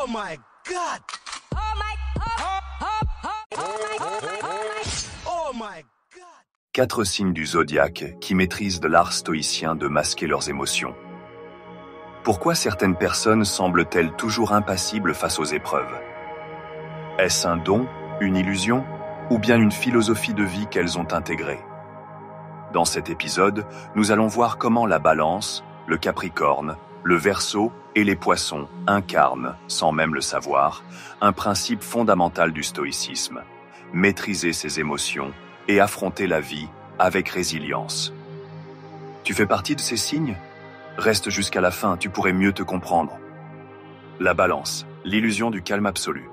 my God! Oh my God! 4 signes du zodiaque qui maîtrisent l'art stoïcien de masquer leurs émotions. Pourquoi certaines personnes semblent-elles toujours impassibles face aux épreuves? Est-ce un don, une illusion, ou bien une philosophie de vie qu'elles ont intégrée? Dans cet épisode, nous allons voir comment la Balance, le Capricorne, le Verseau et les Poissons incarnent, sans même le savoir, un principe fondamental du stoïcisme: maîtriser ses émotions et affronter la vie avec résilience. Tu fais partie de ces signes? Reste jusqu'à la fin, tu pourrais mieux te comprendre. La Balance, l'illusion du calme absolu.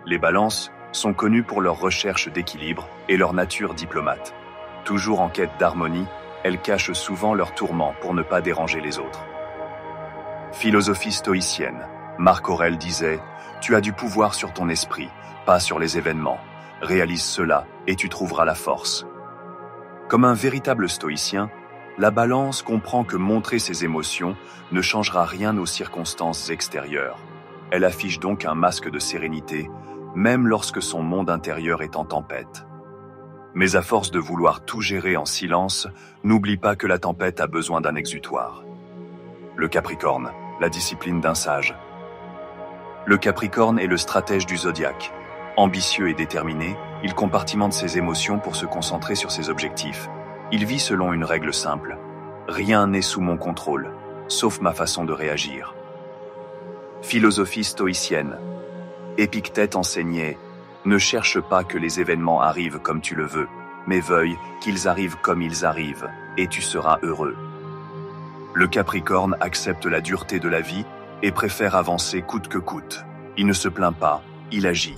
Les Balances sont connues pour leur recherche d'équilibre et leur nature diplomate. Toujours en quête d'harmonie, elles cachent souvent leurs tourments pour ne pas déranger les autres. Philosophie stoïcienne. Marc Aurèle disait « Tu as du pouvoir sur ton esprit, pas sur les événements. Réalise cela et tu trouveras la force. » Comme un véritable stoïcien, la Balance comprend que montrer ses émotions ne changera rien aux circonstances extérieures. Elle affiche donc un masque de sérénité, même lorsque son monde intérieur est en tempête. Mais à force de vouloir tout gérer en silence, n'oublie pas que la tempête a besoin d'un exutoire. Le Capricorne, la discipline d'un sage. Le Capricorne est le stratège du zodiaque. Ambitieux et déterminé, il compartimente ses émotions pour se concentrer sur ses objectifs. Il vit selon une règle simple: rien n'est sous mon contrôle, sauf ma façon de réagir. Philosophie stoïcienne. Épictète enseignait: ne cherche pas que les événements arrivent comme tu le veux, mais veuille qu'ils arrivent comme ils arrivent, et tu seras heureux. Le Capricorne accepte la dureté de la vie et préfère avancer coûte que coûte. Il ne se plaint pas, il agit.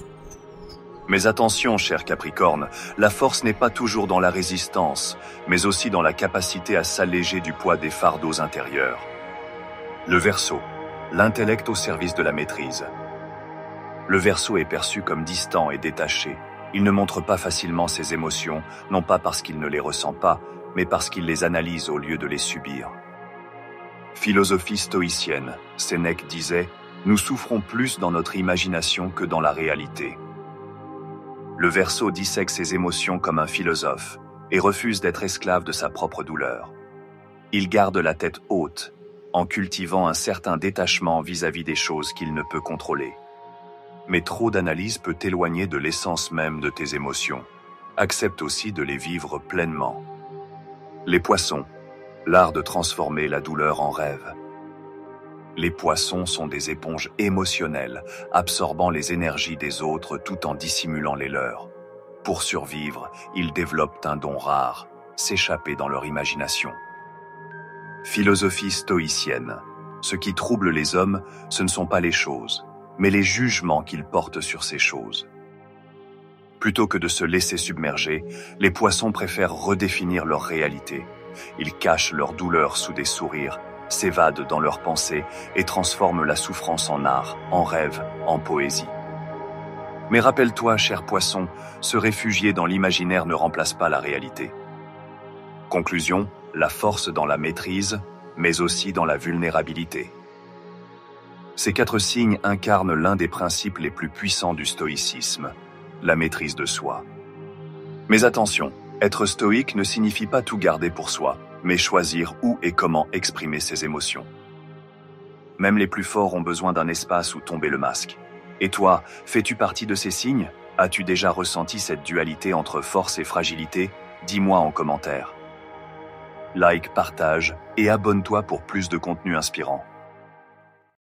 Mais attention, cher Capricorne, la force n'est pas toujours dans la résistance, mais aussi dans la capacité à s'alléger du poids des fardeaux intérieurs. Le Verseau, l'intellect au service de la maîtrise. Le Verseau est perçu comme distant et détaché. Il ne montre pas facilement ses émotions, non pas parce qu'il ne les ressent pas, mais parce qu'il les analyse au lieu de les subir. Philosophie stoïcienne. Sénèque disait « Nous souffrons plus dans notre imagination que dans la réalité ». Le Verseau dissèque ses émotions comme un philosophe et refuse d'être esclave de sa propre douleur. Il garde la tête haute, en cultivant un certain détachement vis-à-vis des choses qu'il ne peut contrôler. Mais trop d'analyse peut t'éloigner de l'essence même de tes émotions. Accepte aussi de les vivre pleinement. Les Poissons, l'art de transformer la douleur en rêve. Les Poissons sont des éponges émotionnelles, absorbant les énergies des autres tout en dissimulant les leurs. Pour survivre, ils développent un don rare, s'échapper dans leur imagination. Philosophie stoïcienne. Ce qui trouble les hommes, ce ne sont pas les choses, mais les jugements qu'ils portent sur ces choses. Plutôt que de se laisser submerger, les Poissons préfèrent redéfinir leur réalité. Ils cachent leur douleur sous des sourires, s'évadent dans leurs pensées et transforment la souffrance en art, en rêve, en poésie. Mais rappelle-toi, cher Poisson, se réfugier dans l'imaginaire ne remplace pas la réalité. Conclusion, la force dans la maîtrise, mais aussi dans la vulnérabilité. Ces 4 signes incarnent l'un des principes les plus puissants du stoïcisme, la maîtrise de soi. Mais attention, être stoïque ne signifie pas tout garder pour soi, mais choisir où et comment exprimer ses émotions. Même les plus forts ont besoin d'un espace où tomber le masque. Et toi, fais-tu partie de ces signes? As-tu déjà ressenti cette dualité entre force et fragilité? Dis-moi en commentaire. Like, partage et abonne-toi pour plus de contenu inspirant.